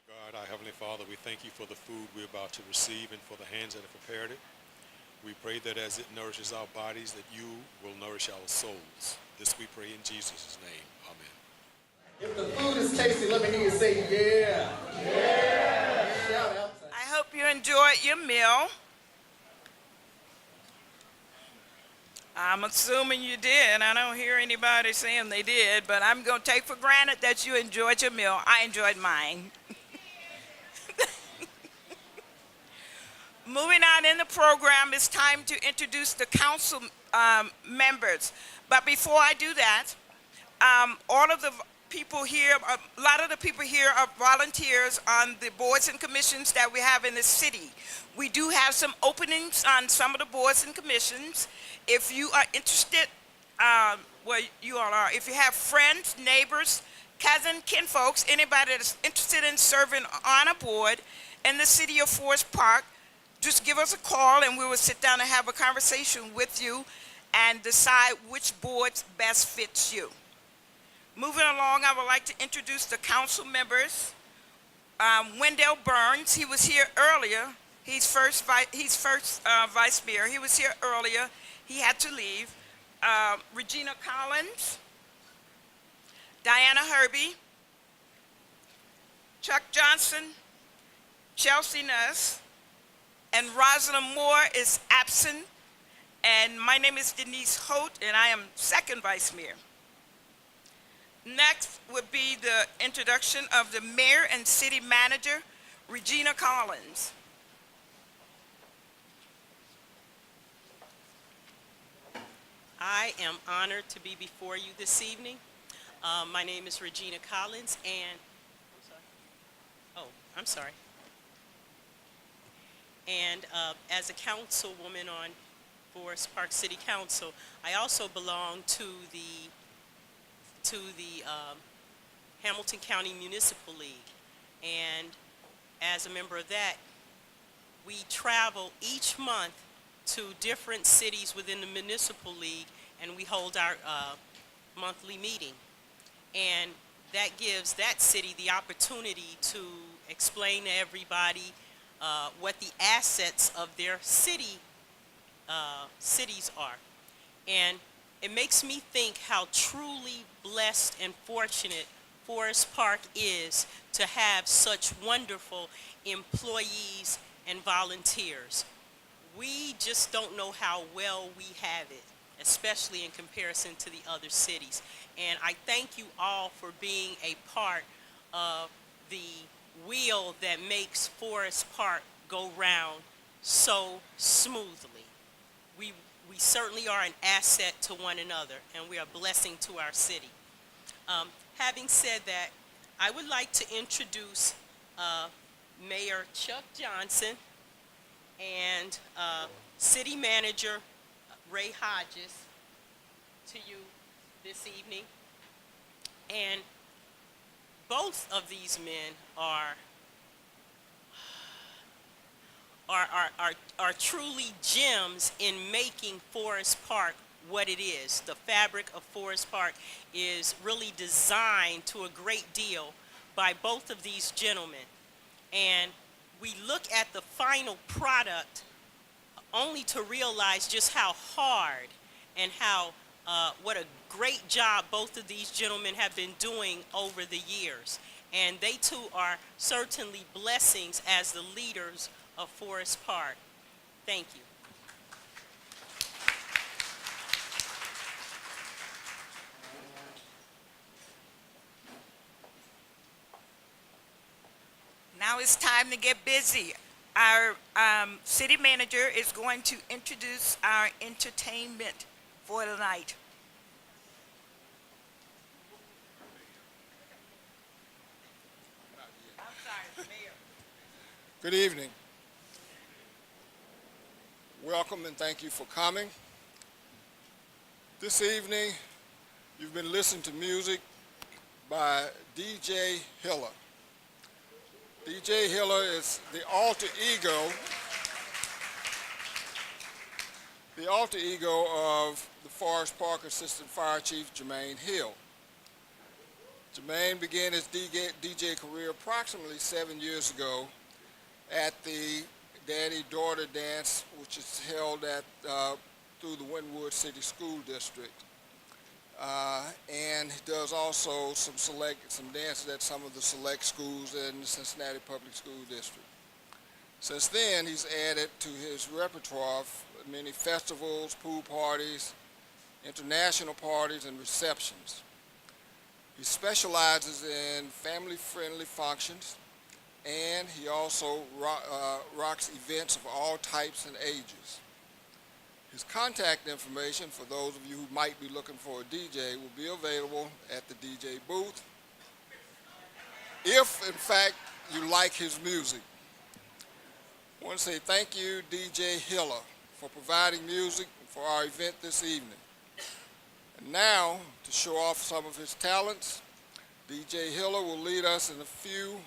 God, our Heavenly Father, we thank you for the food we're about to receive and for the hands that have prepared it. We pray that as it nourishes our bodies, that you will nourish our souls. This we pray in Jesus' name. Amen. If the food is tasty, let me hear you say, yeah. Shout out. I hope you enjoyed your meal. I'm assuming you did. I don't hear anybody saying they did, but I'm going to take for granted that you enjoyed your meal. I enjoyed mine. Moving on in the program, it's time to introduce the council members. But before I do that, all of the people here, a lot of the people here are volunteers on the boards and commissions that we have in the city. We do have some openings on some of the boards and commissions. If you are interested, well, you all are, if you have friends, neighbors, cousin, kinfolks, anybody that's interested in serving on a board in the city of Forest Park, just give us a call and we will sit down and have a conversation with you and decide which boards best fits you. Moving along, I would like to introduce the council members. Wendell Burns, he was here earlier. He's first vice mayor. He was here earlier. He had to leave. Regina Collins, Diana Herbie, Chuck Johnson, Chelsea Nuss, and Rosalind Moore is absent. And my name is Denise Holt, and I am second vice mayor. Next would be the introduction of the mayor and city manager, Regina Collins. I am honored to be before you this evening. My name is Regina Collins, and I'm sorry. And as a councilwoman on Forest Park City Council, I also belong to the Hamilton County Municipal League. And as a member of that, we travel each month to different cities within the Municipal League, and we hold our monthly meeting. And that gives that city the opportunity to explain to everybody what the assets of their cities are. And it makes me think how truly blessed and fortunate Forest Park is to have such wonderful employees and volunteers. We just don't know how well we have it, especially in comparison to the other cities. And I thank you all for being a part of the wheel that makes Forest Park go round so smoothly. We certainly are an asset to one another, and we are a blessing to our city. Having said that, I would like to introduce Mayor Chuck Johnson and City Manager Ray Hodges to you this evening. And both of these men are truly gems in making Forest Park what it is. The fabric of Forest Park is really designed to a great deal by both of these gentlemen. And we look at the final product only to realize just how hard and how what a great job both of these gentlemen have been doing over the years. And they too are certainly blessings as the leaders of Forest Park. Thank you. Now it's time to get busy. Our city manager is going to introduce our entertainment for the night. I'm sorry, Mayor. Good evening. Welcome and thank you for coming. This evening, you've been listening to music by DJ Hiller. DJ Hiller is the alter ego of the Forest Park Assistant Fire Chief Jermaine Hill. Jermaine began his DJ career approximately 7 years ago at the Daddy-Daughter Dance, which is held at through the Wynwood City School District. And he does also some dances at some of the select schools in the Cincinnati Public School District. Since then, he's added to his repertoire many festivals, pool parties, international parties, and receptions. He specializes in family-friendly functions, and he also rocks events of all types and ages. His contact information for those of you who might be looking for a DJ will be available at the DJ booth. If, in fact, you like his music. I want to say thank you, DJ Hiller, for providing music for our event this evening. And now, to show off some of his talents, DJ Hiller will lead us in a few,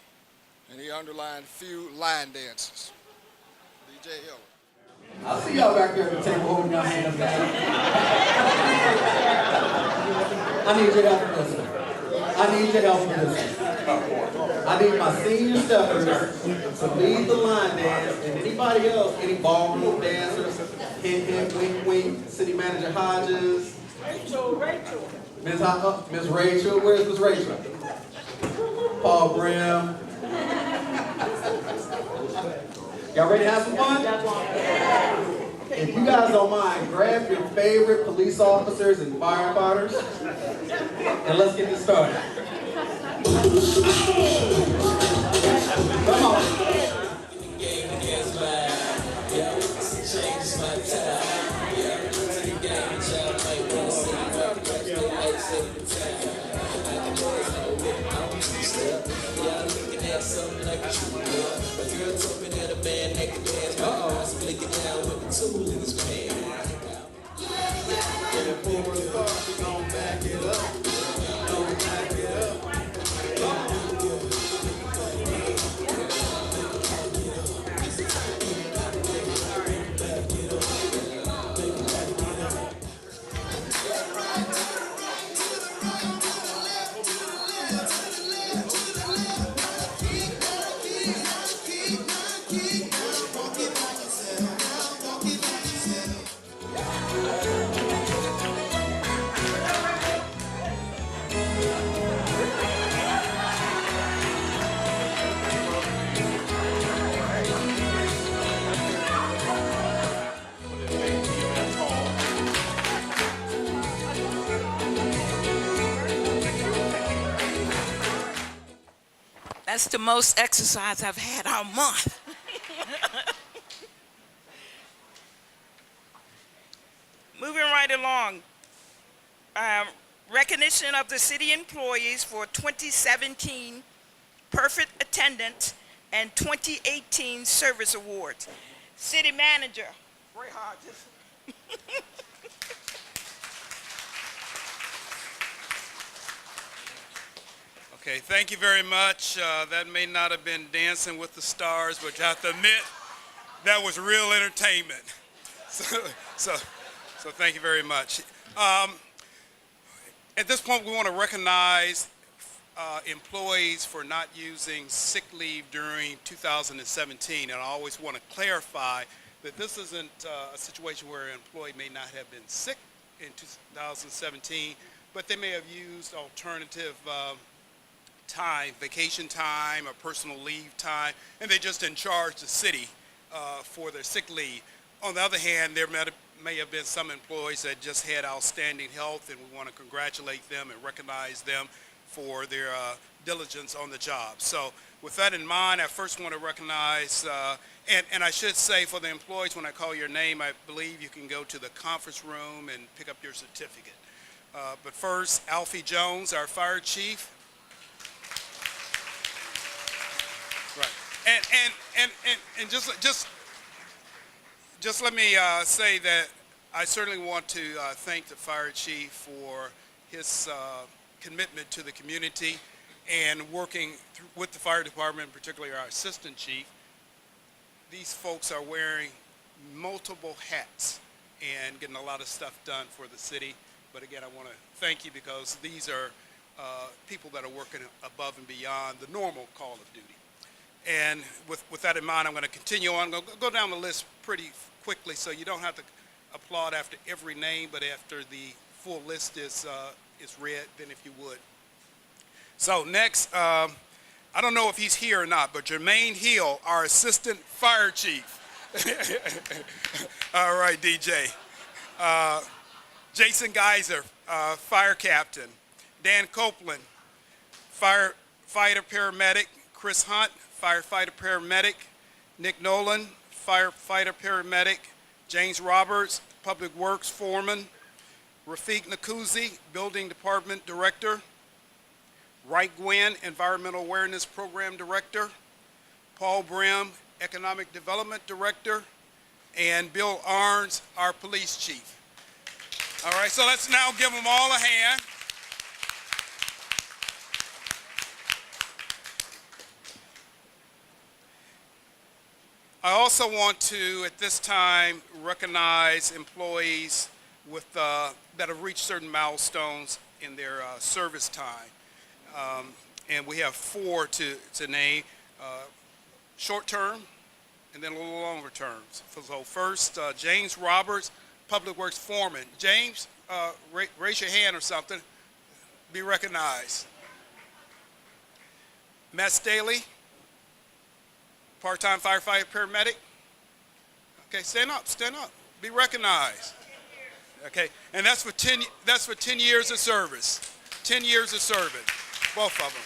and he underlined few, line dances. DJ Hiller. I see y'all back there at the table holding your hands down. I need your help with this one. I need your help with this one. I need my senior steppers to lead the line dance, and anybody else, any ballroom dancers, hint, hint, wink, wink, City Manager Hodges. Rachel. Miss Rachel, where's Miss Rachel? Paul Brim. Y'all ready to have some fun? If you guys don't mind, grab your favorite police officers and firefighters, and let's get this started. Come on. That's the most exercise I've had all month. Moving right along. Recognition of the city employees for 2017 Perfect Attendance and 2018 Service Awards. City Manager, Ray Hodges. Okay, thank you very much. That may not have been Dancing with the Stars, but you have to admit that was real entertainment. So thank you very much. At this point, we want to recognize employees for not using sick leave during 2017. And I always want to clarify that this isn't a situation where an employee may not have been sick in 2017, but they may have used alternative time, vacation time or personal leave time, and they just didn't charge the city for their sick leave. On the other hand, there may have been some employees that just had outstanding health, and we want to congratulate them and recognize them for their diligence on the job. So with that in mind, I first want to recognize, and I should say for the employees, when I call your name, I believe you can go to the conference room and pick up your certificate. But first, Alfie Jones, our fire chief. Right, and just let me say that I certainly want to thank the fire chief for his commitment to the community and working with the fire department, particularly our assistant chief. These folks are wearing multiple hats and getting a lot of stuff done for the city. But again, I want to thank you because these are people that are working above and beyond the normal call of duty. And with that in mind, I'm going to continue on. I'm going to go down the list pretty quickly so you don't have to applaud after every name, but after the full list is read, then if you would. So next, I don't know if he's here or not, but Jermaine Hill, our Assistant Fire Chief. All right, DJ. Jason Geiser, Fire Captain. Dan Copeland, Firefighter Paramedic. Chris Hunt, Firefighter Paramedic. Nick Nolan, Firefighter Paramedic. James Roberts, Public Works Foreman. Rafiq Nakuzi, Building Department Director. Wright Gwynn, Environmental Awareness Program Director. Paul Brim, Economic Development Director. And Bill Arns, our Police Chief. All right, so let's now give them all a hand. I also want to, at this time, recognize employees with, that have reached certain milestones in their service time. And we have 4 to name, short term and then a little longer terms. So first, James Roberts, Public Works Foreman. James, raise your hand or something, be recognized. Matt Staley, part-time firefighter paramedic. Okay, stand up, be recognized. Okay, and that's for 10 years of service. 10 years of service, both of them.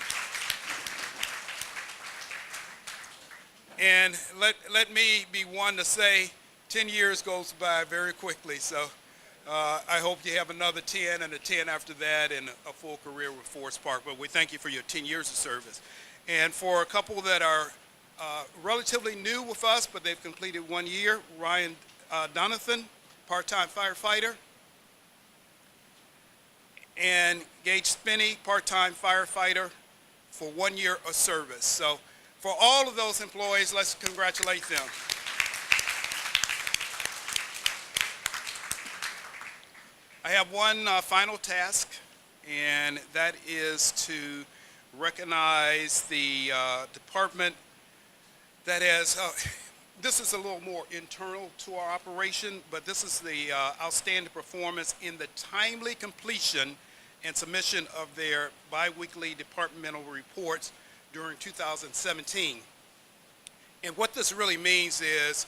And let me be one to say 10 years goes by very quickly, so I hope you have another 10 and a 10 after that and a full career with Forest Park. But we thank you for your 10 years of service. And for a couple that are relatively new with us, but they've completed 1 year, Ryan Donathan, part-time firefighter. And Gage Spinney, part-time firefighter for 1 year of service. So for all of those employees, let's congratulate them. I have one final task, and that is to recognize the department that has, this is a little more internal to our operation, but this is the outstanding performance in the timely completion and submission of their biweekly departmental reports during 2017. And what this really means is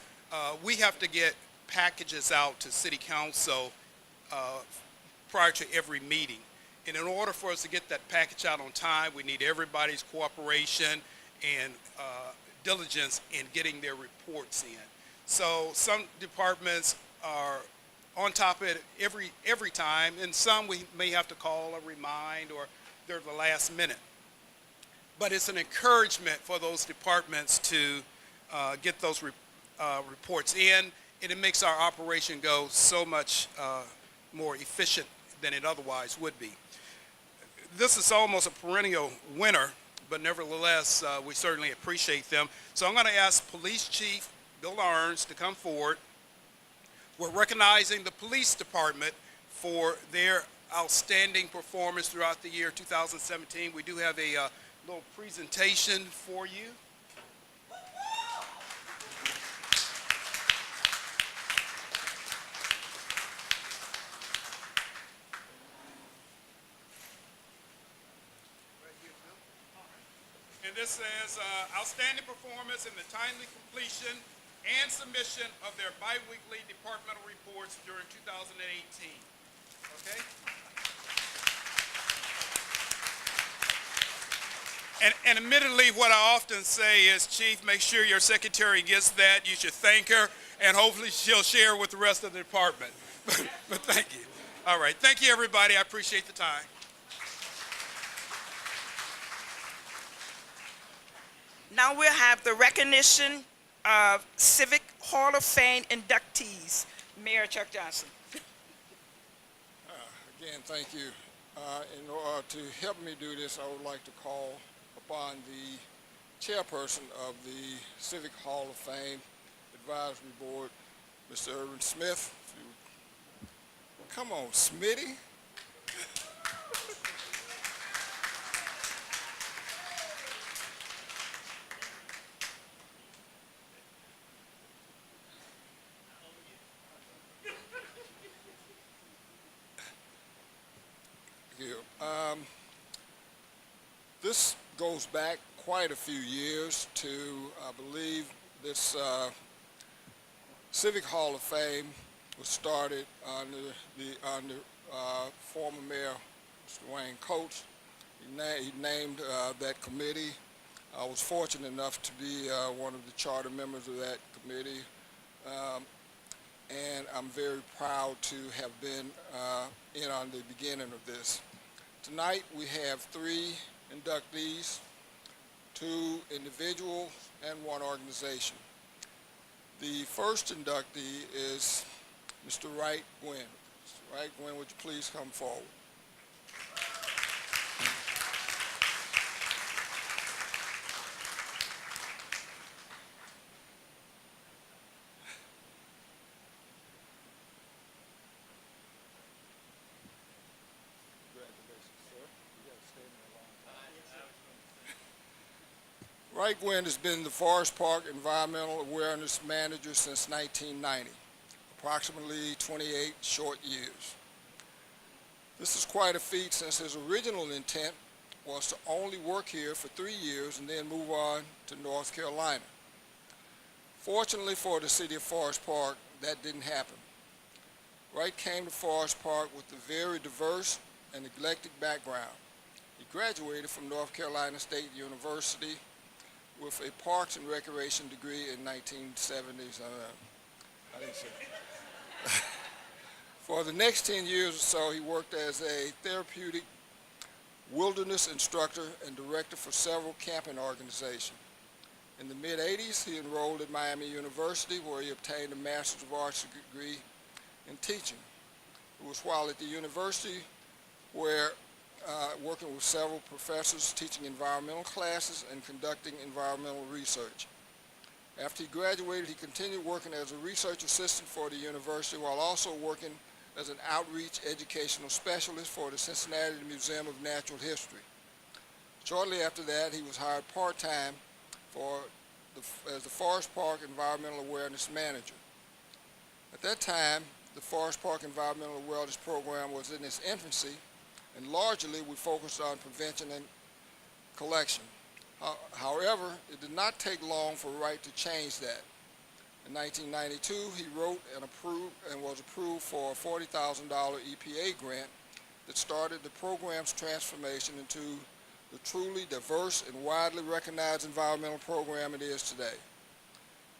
we have to get packages out to City Council prior to every meeting. And in order for us to get that package out on time, we need everybody's cooperation and diligence in getting their reports in. So some departments are on top of it every time, and some we may have to call or remind, or they're the last minute. But it's an encouragement for those departments to get those reports in, and it makes our operation go so much more efficient than it otherwise would be. This is almost a perennial winner, but nevertheless, we certainly appreciate them. So I'm going to ask Police Chief Bill Arns to come forward. We're recognizing the police department for their outstanding performance throughout the year 2017. We do have a little presentation for you. And this says outstanding performance in the timely completion and submission of their biweekly departmental reports during 2018. Okay? And admittedly, what I often say is, Chief, make sure your secretary gets that. You should thank her, and hopefully she'll share with the rest of the department. But thank you. All right. Thank you, everybody. I appreciate the time. Now we'll have the recognition of Civic Hall of Fame inductees. Mayor Chuck Johnson. Again, thank you. In order to help me do this, I would like to call upon the chairperson of the Civic Hall of Fame Advisory Board, Mr. Irvin Smith. Come on, Smitty. you. This goes back quite a few years to, I believe, this Civic Hall of Fame was started under former Mayor Mr. Wayne Coates. He named that committee. I was fortunate enough to be one of the charter members of that committee, and I'm very proud to have been in on the beginning of this. Tonight we have 3 inductees, 2 individuals, and 1 organization. The first inductee is Mr. Wright Gwynn. Mr. Wright Gwynn, would you please come forward? Wright Gwynn has been the Forest Park Environmental Awareness Manager since 1990, approximately 28 short years. This is quite a feat since his original intent was to only work here for 3 years and then move on to North Carolina. Fortunately for the city of Forest Park, that didn't happen. Wright came to Forest Park with a very diverse and eclectic background. He graduated from North Carolina State University with a Parks and Recreation degree in 1970s. I didn't say that. For the next 10 years or so, he worked as a therapeutic wilderness instructor and director for several camping organizations. In the mid-'80s, he enrolled at Miami University, where he obtained a Master's of Arts degree in teaching. It was while at the university where working with several professors, teaching environmental classes, and conducting environmental research. After he graduated, he continued working as a research assistant for the university while also working as an outreach educational specialist for the Cincinnati Museum of Natural History. Shortly after that, he was hired part-time as the Forest Park Environmental Awareness Manager. At that time, the Forest Park Environmental Awareness Program was in its infancy, and largely we focused on prevention and collection. However, it did not take long for Wright to change that. In 1992, he wrote and was approved for a $40,000 EPA grant that started the program's transformation into the truly diverse and widely recognized environmental program it is today.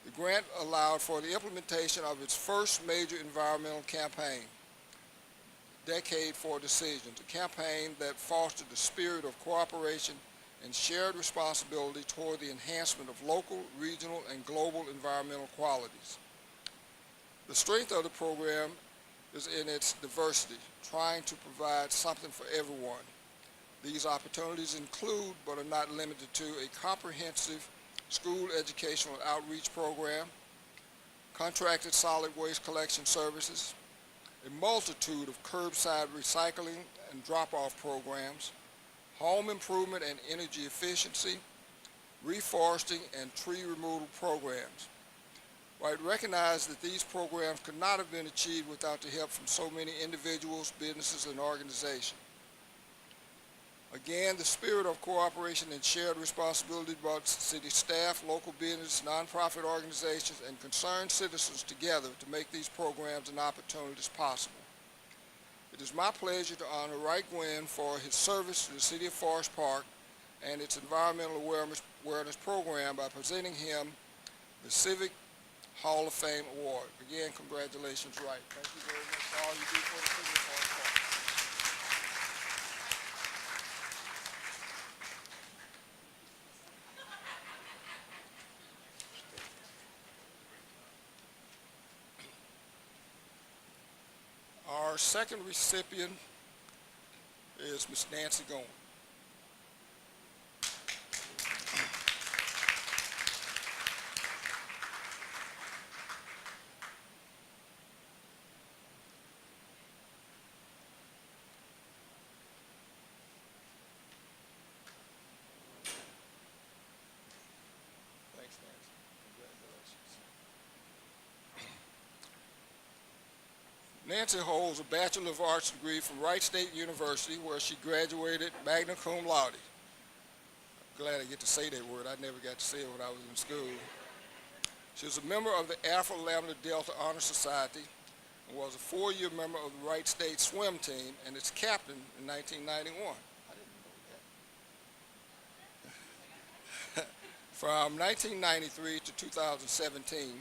The grant allowed for the implementation of its first major environmental campaign, Decade for Decisions, a campaign that fostered the spirit of cooperation and shared responsibility toward the enhancement of local, regional, and global environmental qualities. The strength of the program is in its diversity, trying to provide something for everyone. These opportunities include, but are not limited to, a comprehensive school educational outreach program, contracted solid waste collection services, a multitude of curbside recycling and drop-off programs, home improvement and energy efficiency, reforesting, and tree removal programs. Wright recognized that these programs could not have been achieved without the help from so many individuals, businesses, and organizations. Again, the spirit of cooperation and shared responsibility brought city staff, local business, nonprofit organizations, and concerned citizens together to make these programs and opportunities possible. It is my pleasure to honor Wright Gwynn for his service to the City of Forest Park and its Environmental Awareness Program by presenting him the Civic Hall of Fame Award. Again, congratulations, Wright. Thank you very much for all you do for the City of Forest Park. Our second recipient is Ms. Nancy Goen. Thanks, Nancy. Congratulations. Nancy holds a Bachelor of Arts degree from Wright State University, where she graduated magna cum laude. I'm glad I get to say that word. I never got to say it when I was in school. She was a member of the Alpha Lambda Delta Honor Society and was a 4-year member of the Wright State swim team and its captain in 1991. I didn't know that. From 1993 to 2017,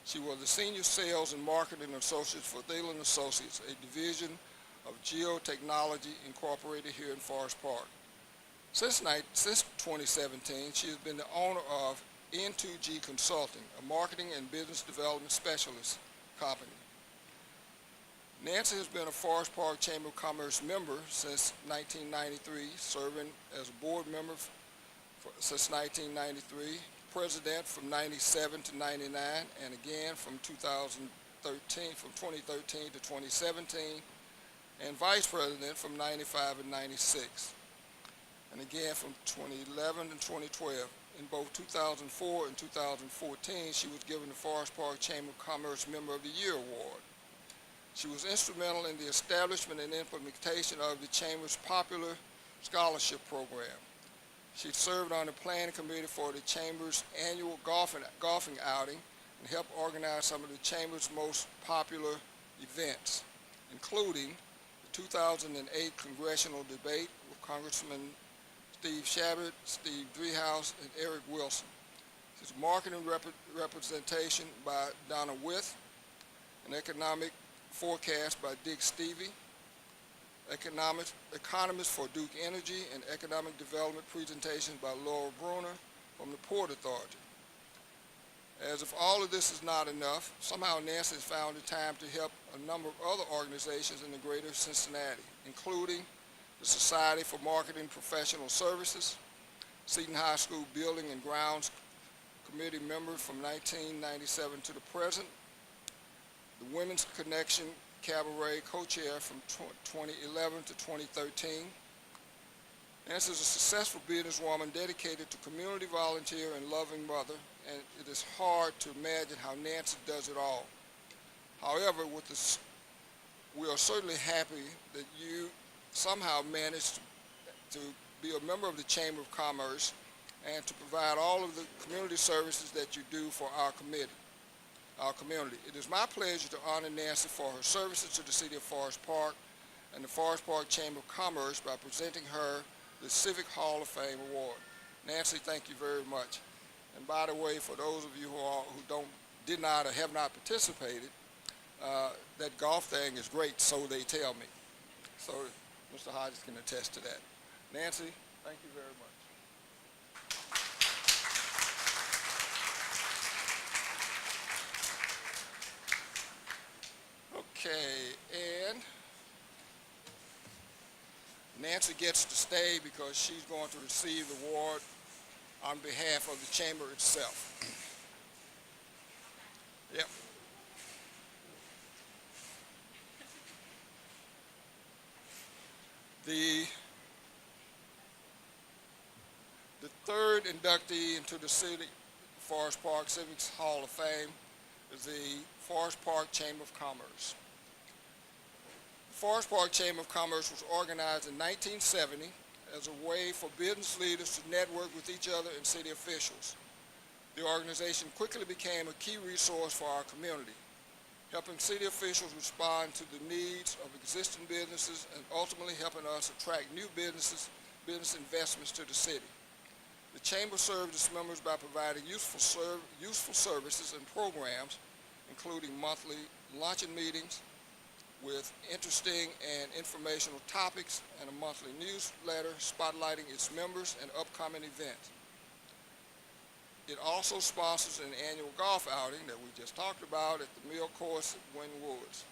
she was the Senior Sales and Marketing Associate for Thielen Associates, a division of Geotechnology Incorporated here in Forest Park. Since 2017, she has been the owner of N2G Consulting, a marketing and business development specialist company. Nancy has been a Forest Park Chamber of Commerce member since 1993, serving as a board member since 1993, president from 97 to 99, and again from 2013 to 2017, and vice president from 95 and 96, and again from 2011 and 2012. In both 2004 and 2014, she was given the Forest Park Chamber of Commerce Member of the Year Award. She was instrumental in the establishment and implementation of the Chamber's popular scholarship program. She served on the planning committee for the Chamber's annual golfing outing and helped organize some of the Chamber's most popular events, including the 2008 congressional debate with Congressman Steve Chabot, Steve Driehaus, and Eric Wilson. She's marketing representation by Donna With, an economic forecast by Dick Stevie, economist for Duke Energy, and economic development presentations by Laura Bruner from the Port Authority. As if all of this is not enough, somehow Nancy has found the time to help a number of other organizations in the greater Cincinnati, including the Society for Marketing Professional Services, Seton High School Building and Grounds Committee member from 1997 to the present, the Women's Connection Cabaret co-chair from 2011 to 2013. Nancy is a successful businesswoman dedicated to community volunteer and loving mother, and it is hard to imagine how Nancy does it all. However, with this, we are certainly happy that you somehow managed to be a member of the Chamber of Commerce and to provide all of the community services that you do for our community. It is my pleasure to honor Nancy for her services to the City of Forest Park and the Forest Park Chamber of Commerce by presenting her the Civic Hall of Fame Award. Nancy, thank you very much. And by the way, for those of you who did not or have not participated, that golf thing is great, so they tell me. So Mr. Hodges can attest to that. Nancy, thank you very much. Okay, and Nancy gets to stay because she's going to receive the award on behalf of the Chamber itself. Yep. The third inductee into the City Forest Park Civics Hall of Fame is the Forest Park Chamber of Commerce. The Forest Park Chamber of Commerce was organized in 1970 as a way for business leaders to network with each other and city officials. The organization quickly became a key resource for our community, helping city officials respond to the needs of existing businesses and ultimately helping us attract new business investments to the city. The Chamber serves its members by providing useful services and programs, including monthly luncheon meetings with interesting and informational topics and a monthly newsletter spotlighting its members and upcoming events. It also sponsors an annual golf outing that we just talked about at the Mill Course at Wynn Woods.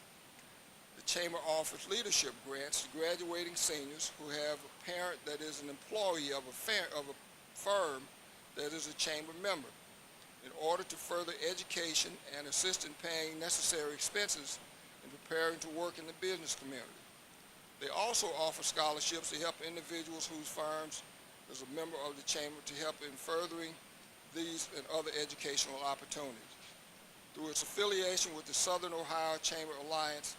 The Chamber offers leadership grants to graduating seniors who have a parent that is an employee of a firm that is a Chamber member, in order to further education and assist in paying necessary expenses in preparing to work in the business community. They also offer scholarships to help individuals whose firms is a member of the Chamber to help in furthering these and other educational opportunities. Through its affiliation with the Southern Ohio Chamber Alliance,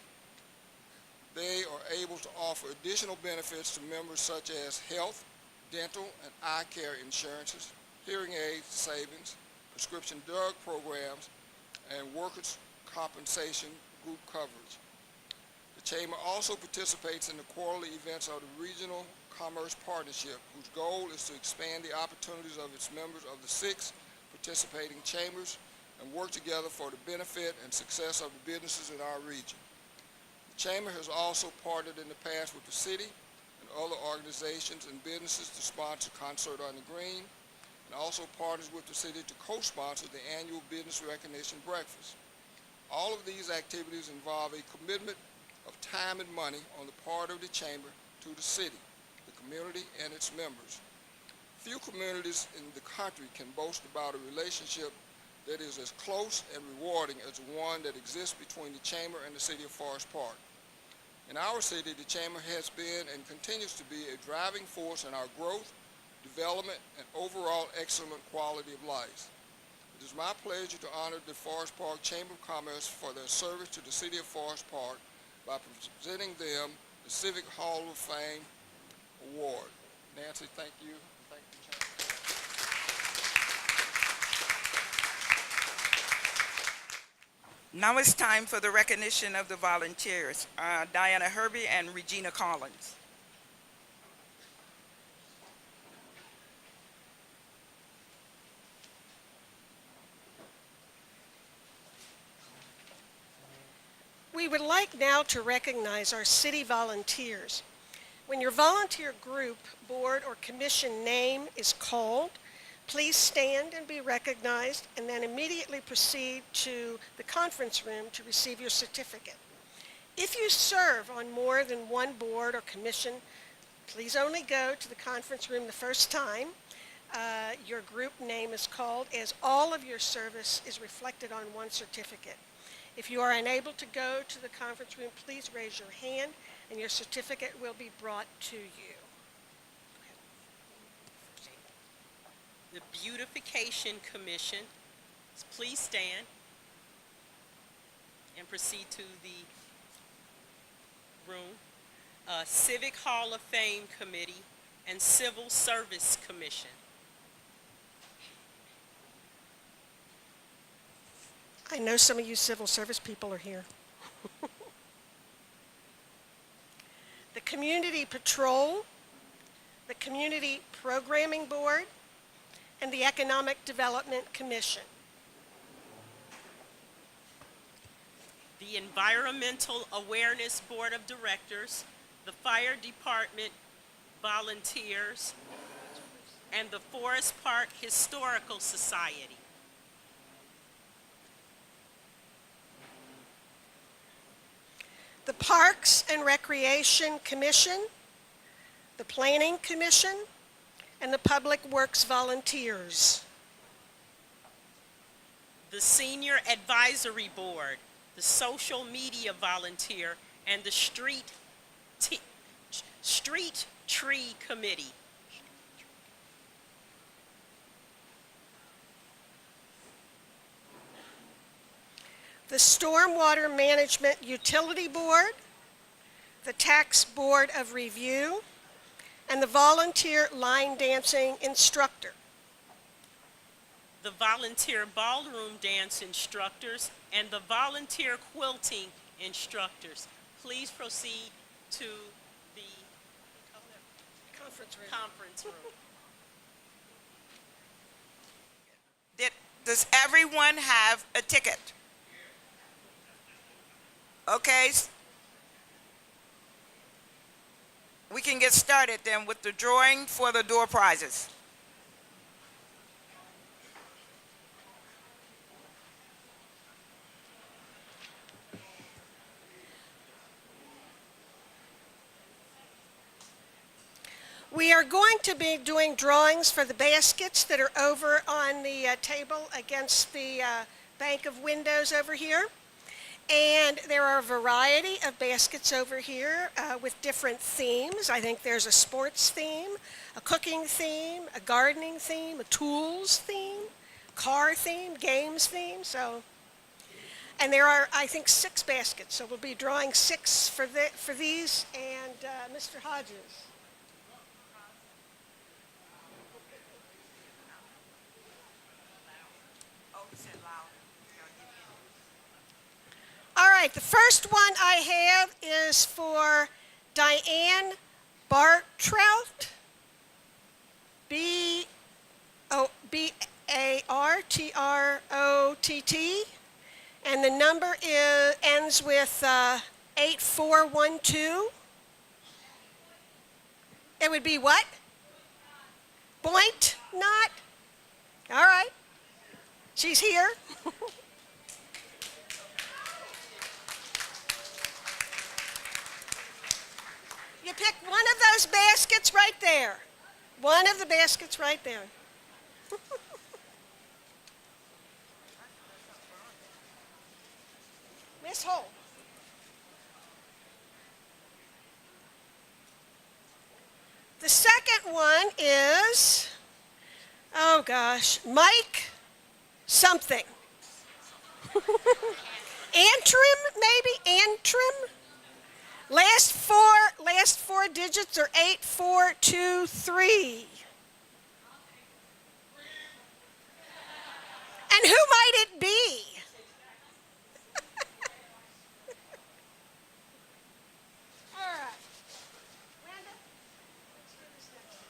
they are able to offer additional benefits to members such as health, dental, and eye care insurances, hearing aid savings, prescription drug programs, and workers' compensation group coverage. The Chamber also participates in the quarterly events of the Regional Commerce Partnership, whose goal is to expand the opportunities of its members of the 6 participating chambers and work together for the benefit and success of the businesses in our region. The Chamber has also partnered in the past with the city and other organizations and businesses to sponsor Concert on the Green, and also partners with the city to co-sponsor the annual Business Recognition Breakfast. All of these activities involve a commitment of time and money on the part of the Chamber to the city, the community, and its members. Few communities in the country can boast about a relationship that is as close and rewarding as the one that exists between the Chamber and the City of Forest Park. In our city, the Chamber has been and continues to be a driving force in our growth, development, and overall excellent quality of life. It is my pleasure to honor the Forest Park Chamber of Commerce for their service to the City of Forest Park by presenting them the Civic Hall of Fame Award. Nancy, thank you. Thank the Chamber. Now it's time for the recognition of the volunteers, Diana Herbie and Regina Collins. We would like now to recognize our city volunteers. When your volunteer group, board, or commission name is called, please stand and be recognized and then immediately proceed to the conference room to receive your certificate. If you serve on more than one board or commission, please only go to the conference room the first time your group name is called, as all of your service is reflected on one certificate. If you are unable to go to the conference room, please raise your hand and your certificate will be brought to you. The Beautification Commission, please stand and proceed to the room. Civic Hall of Fame Committee and Civil Service Commission. I know some of you civil service people are here. The Community Patrol, the Community Programming Board, and the Economic Development Commission. The Environmental Awareness Board of Directors, the Fire Department Volunteers, and the Forest Park Historical Society. The Parks and Recreation Commission, the Planning Commission, and the Public Works Volunteers. The Senior Advisory Board, the Social Media Volunteer, and the Street Tree Committee. The Stormwater Management Utility Board, the Tax Board of Review, and the Volunteer Line Dancing Instructor. The Volunteer Ballroom Dance Instructors, and the Volunteer Quilting Instructors. Please proceed to the conference room. Does everyone have a ticket? Okay. We can get started then with the drawing for the door prizes. We are going to be doing drawings for the baskets that are over on the table against the bank of windows over here. And there are a variety of baskets over here with different themes. I think there's a sports theme, a cooking theme, a gardening theme, a tools theme, car theme, games theme. So And there are, I think, 6 baskets, so we'll be drawing 6 for these, and Mr. Hodges. All right, the first one I have is for Diane Bartrout, Bartrott, and the number ends with 8412. It would be what? Boint not? All right. She's here. You pick one of those baskets right there. One of the baskets right there. Miss Holt. The second one is, oh gosh, Mike something. Antrim, maybe? Antrim? Last four digits are 8423. And who might it be? All right. Randa, let's do this next one.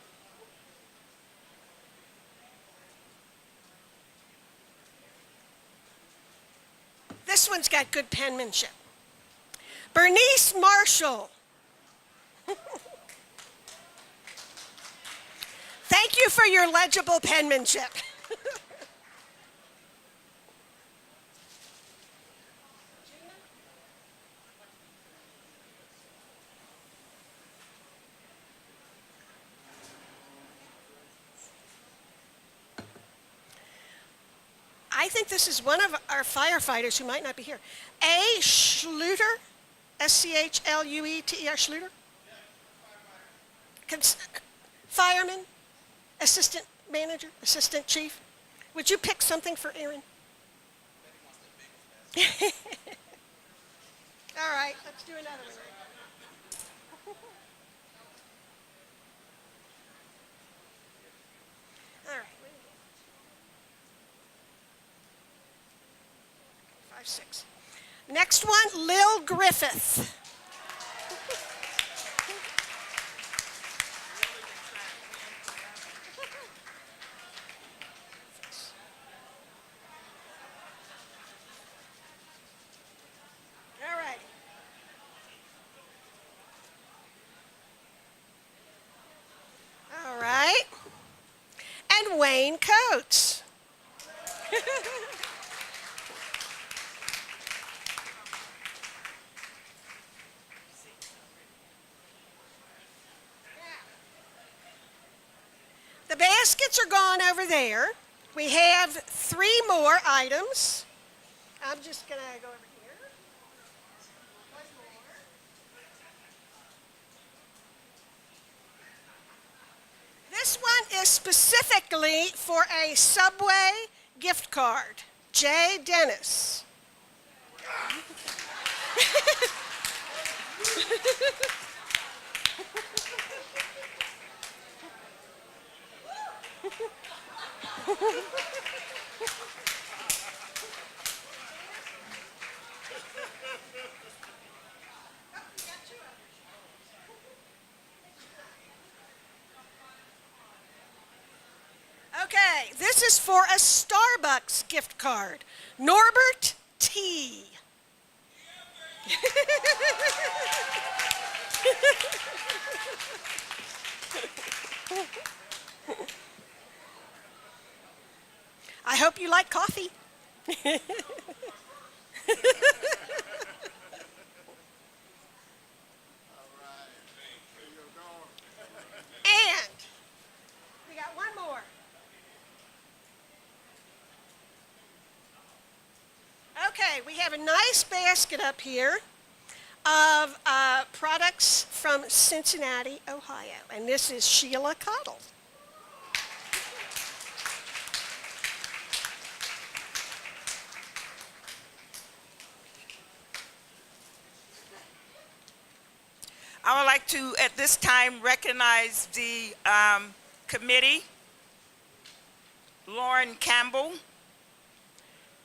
This one's got good penmanship. Bernice Marshall. Thank you for your legible penmanship. I think this is one of our firefighters who might not be here. A. Schluter. Schlueter, Schluter? Fireman, assistant manager, assistant chief. Would you pick something for Aaron? All right, let's do another one. All right. 5, 6. Next one, Lil Griffith. All right. All right. And Wayne Coates. The baskets are gone over there. We have 3 more items. I'm just going to go over here. One more. This one is specifically for a Subway gift card. Jay Dennis. Okay, this is for a Starbucks gift card. Norbert T. I hope you like coffee. And we got one more. Okay, we have a nice basket up here of products from Cincinnati, Ohio. And this is Sheila Cottle. I would like to, at this time, recognize the committee. Lauren Campbell,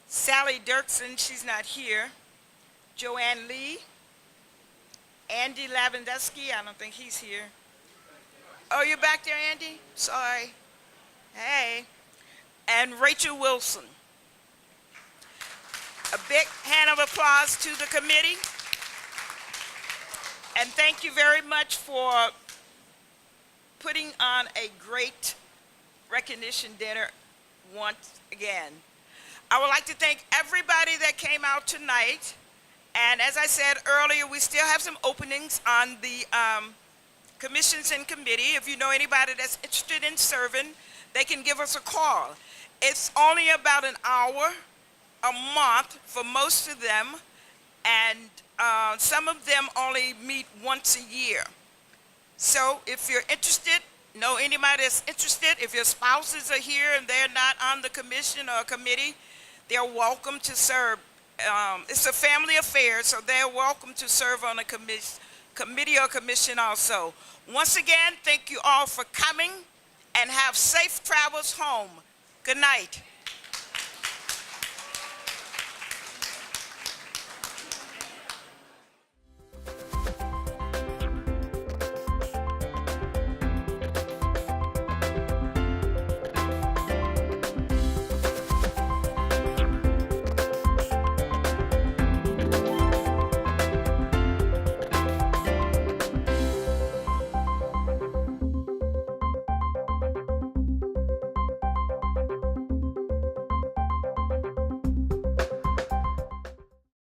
Sally Dirksen, she's not here, Joanne Lee, Andy Lavandusky, I don't think he's here. Oh, you're back there, Andy? Sorry. Hey. And Rachel Wilson. A big hand of applause to the committee. And thank you very much for putting on a great recognition dinner once again. I would like to thank everybody that came out tonight. And as I said earlier, we still have some openings on the commissions and committee. If you know anybody that's interested in serving, they can give us a call. It's only about an hour a month for most of them, and some of them only meet once a year. So if you're interested, know anybody that's interested, if your spouses are here and they're not on the commission or committee, they're welcome to serve. It's a family affair, so they're welcome to serve on a committee or commission also. Once again, thank you all for coming, and have safe travels home. Good night.